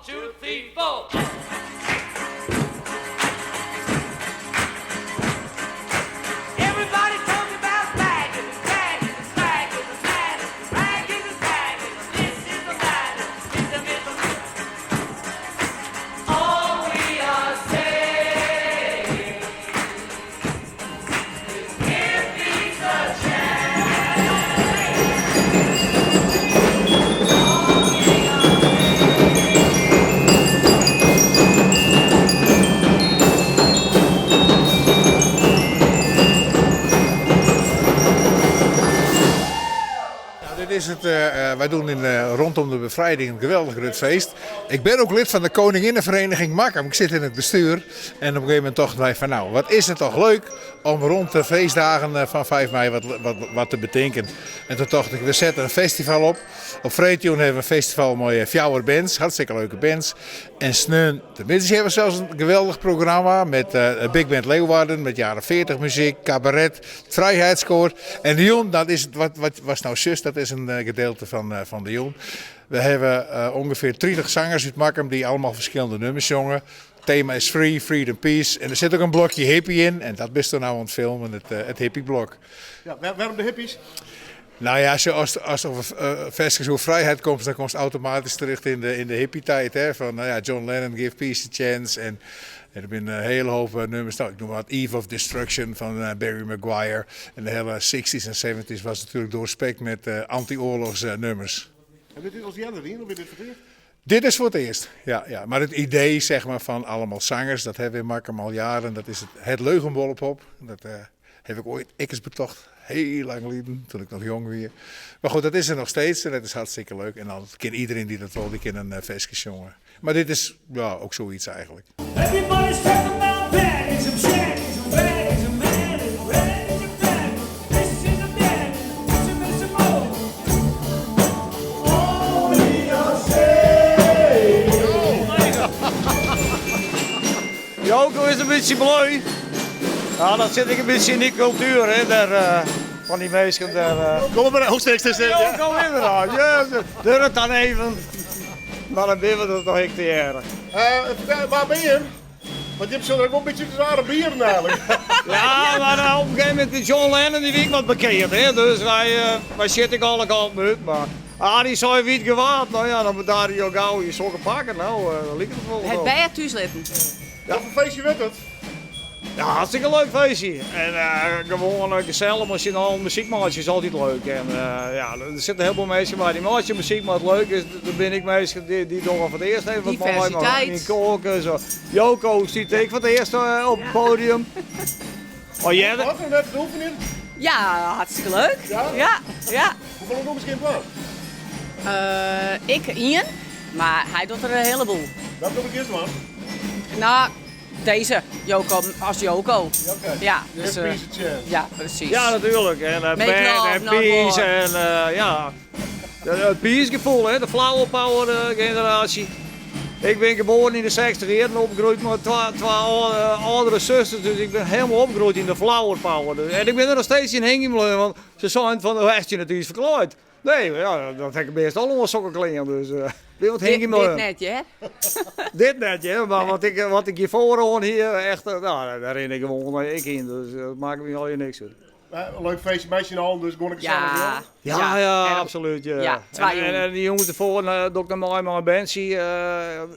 2, 3, 4. Everybody talking about bagging, bagging, bagging, bagging, bagging, bagging. This is the bagging, it's the middle. All we are saying is give peace a Dit is het, wij doen rondom de bevrijding een geweldig groot feest. Ik ben ook lid van de Koninginnenvereniging Makkum. Ik zit in het bestuur. En op een gegeven moment dachten wij van nou, wat is het toch leuk om rond de feestdagen van 5 mei wat te bedenken. En toen dacht ik, we zetten een festival op. Op Vreetjoen hebben we een festival met 4 bands, hartstikke leuke bands. En sneun, tenminste hebben we zelfs een geweldig programma met Big Band Leeuwarden, met jaren 40 muziek, cabaret, vrijheidskoor. En de Joen, dat is het, wat was nou zus, dat is een gedeelte van de Joen. We hebben ongeveer 30 zangers uit Makkum die allemaal verschillende nummers zongen. Het thema is Free, Freedom, Peace. En er zit ook een blokje hippie in. En dat is er nou aan het filmen, het hippieblok. Ja, waarom de hippies? Nou ja, als er vestiging over vrijheid komt, dan komt het automatisch terug in de hippie-tijd. Hè? Van nou ja, John Lennon, Give Peace a Chance. En er zijn een hele hoop nummers. Nou, ik noem wat Eve of Destruction van Barry Maguire. En de hele 60s en 70s was natuurlijk doorspekt met anti-oorlogsnummers. Heb je dit als jaren erin of is dit voor het eerst? Dit is voor het eerst, ja. Maar het idee zeg maar, van allemaal zangers, dat hebben we in Makkum al jaren. Dat is het Leugenbollenpop. Dat heb ik ooit eens betocht. Heel lang geleden, toen ik nog jong was. Maar goed, dat is er nog steeds en dat is hartstikke leuk. En dan kan iedereen die dat wil, die kan een versje jongen. Maar dit is ja, ook zoiets eigenlijk. Everybody's talking about bags and shaggies and bags and man and rags and bags. This is a bag, this is a more. All we are saying. Joko is een beetje bleu. Nou, dat zit ik een beetje in die cultuur, hè, daar, van die mensen. Kom maar, hoogstreeks is dit. Joko inderdaad, ja, doe het dan even. Maar dan ben we dat toch echt te erg. Waar ben je? Want je hebt zo ook een beetje zware bieren eigenlijk. Ja, maar op een gegeven moment is John Lennon die week wat bekeerd, hè, dus wij zitten alle kanten uit. Maar die zou je niet gewaad, nou ja, dan moet daar die ook gauw je sokken pakken, nou, dan ligt het wel. Het bij thuis letten. Wat voor feestje werd het? Ja, hartstikke leuk feestje. En gewoon gezellig, als je dan muziek maakt, is altijd leuk. En ja, er zitten heel veel mensen bij die maken muziek, maar het leuk is, dan ben ik mensen die toch al voor het eerst even wat mooi maken. In koken, zo. Joko ziet ik voor het eerst op het podium. Oh, jij? Wat we net oefenen? Ja, hartstikke leuk. Ja. Hoeveel nummers in plaats? Ik Ian, maar hij doet er een heleboel. Welke kom ik eerst man? Nou, deze, Joko, als Joko. Ja, dus, Give peace a chance. ja, precies. Ja, natuurlijk. En Make band love, en not peace war. en ja. Het peacegevoel, hè, de flower power generatie. Ik ben geboren in de 60 en opgegroeid met twee oudere zusters, dus ik ben helemaal opgegroeid in de flower power. Dus, en ik ben er nog steeds in hengelen, want ze zijn van de West je natuurlijk verklaaid. Nee, ja, dat heb ik best allemaal sokken kleren, dus wat Dit net, hè? Dit net, ja, maar wat ik hiervoor hoor hier, echt, nou, daar ren ik gewoon ik in, dus dat maakt me al je niks uit. Een leuk feestje, meisje in de hand, dus gewoon ik Ja. Ja, absoluut. Ja. Ja, twee En die jongens ervoor, Dr. Mooi, maar Bensie,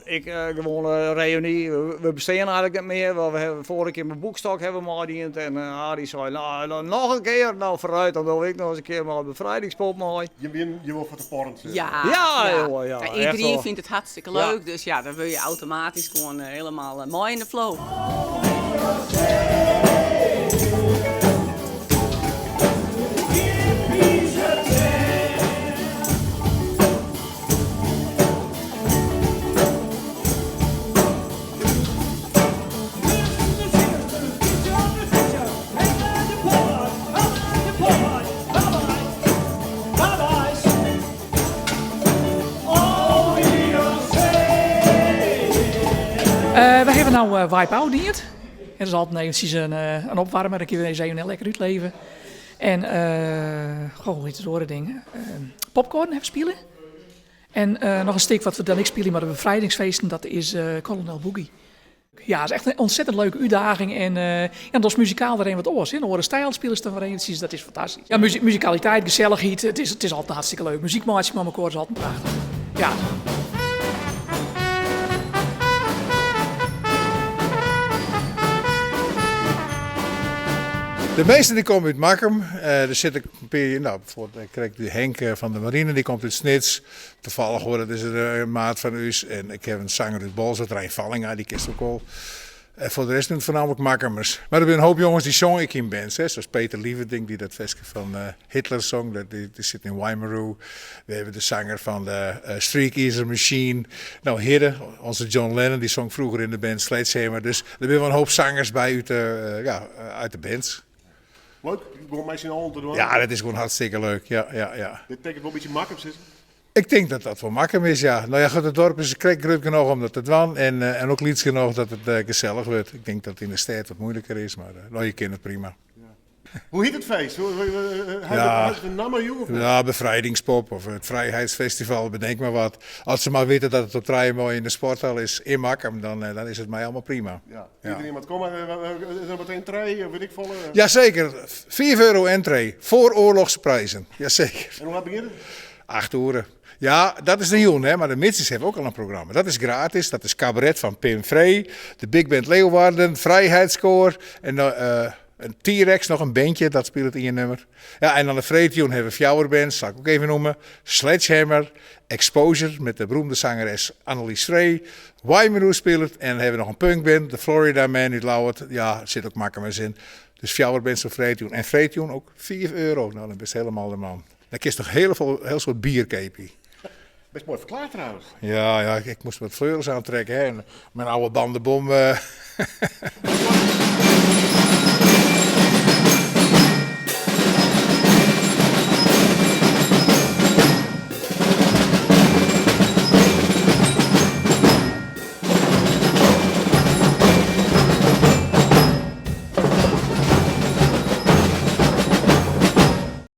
ik gewoon een reunie. We bestaan eigenlijk niet meer. We hebben vorige keer mijn boekstok hebben we gediend en Arie zei, nou, nog een keer, nou vooruit, dan wil ik nog eens een keer maar een bevrijdingspop mooi. Je wil voor de porrent. Ja. Jongen, ja. En echt iedereen wel. vindt het hartstikke leuk, dus ja, dan wil je automatisch gewoon helemaal mooi in de flow. We hebben nou Wipe Out dient. Dat is altijd eventjes een opwarmer, dan kun je eens even lekker uitleven. En, hoe heet het horen dingen? Popcorn even spelen. En nog een stuk wat we dan ik spelen met de bevrijdingsfeesten, dat is Colonel Boogie. Ja, het is echt een ontzettend leuke uitdaging en dat is muzikaal er een wat oors. Een andere stijl spelen ze er precies, dat is fantastisch. Ja, muzikaliteit, gezelligheid, het is altijd hartstikke leuk. Muziekmaatjes met elkaar is altijd prachtig. Ja. De meesten die komen uit Makkum. Er zit een beetje, nou, bijvoorbeeld krijg ik Henk van de Marine, die komt uit Snits. Toevallig hoor, dat is een maat van u. En ik heb een zanger uit Bolzert, Rijn Vallinga, die kist ook al. Voor de rest zijn het voornamelijk Makkumers. Maar er zijn een hoop jongens die zong ik in bands. Hè. Zoals Peter Lieverding, die dat versje van Hitler zong. Die zit in Weimaru. We hebben de zanger van de Streak Eater Machine. Nou, Hidde, onze John Lennon, die zong vroeger in de band Sledgehammer. Dus er zijn wel een hoop zangers bij uit de bands. Leuk, gewoon mij zijn handen te doen. Ja, dat is gewoon hartstikke leuk. Ja. Dit betekent wel een beetje makkelijk zitten. Ik denk dat dat wel makkelijk is, ja. Nou ja, goed, het dorp is krek genoeg om dat te doen. En ook liefst genoeg dat het gezellig wordt. Ik denk dat het in de stad wat moeilijker is, maar nou, je kent het prima. Hoe heet het feest? Ja. Heeft het een naam joh? Ja, bevrijdingspop of het Vrijheidsfestival, bedenk maar wat. Als ze maar weten dat het op 3 mooi in de sporthal is in Makkum, dan is het mij allemaal prima. Ja. Iedereen wat komen, is er meteen trein, weet ik veel. Jazeker, €4 entree, voor oorlogsprijzen. Jazeker. En hoe laat begint het? 8 uur. Ja, dat is de Joen, hè, maar de Mitsjes hebben ook al een programma. Dat is gratis, dat is cabaret van Pim Vree, de Big Band Leeuwarden, Vrijheidskoor en een T-Rex, nog een bandje, dat speelt in je nummer. Ja, en dan de Vreetjoen hebben we Fjouwerbands, zal ik ook even noemen. Sledgehammer, Exposure met de beroemde zangeres Annelies Vree. Weimaru speelt en dan hebben we nog een punkband, de Florida Man uit Lauwert. Ja, er zit ook Makkumers in. Dus Fjouwerbands of Vreetjoen. En Vreetjoen ook €4. Nou, dan best helemaal de man. Dan kies toch heel soort bierkepie. Best mooi verklaard trouwens. Ja, ik moest wat vleugels aantrekken hè. En mijn oude bandenbom.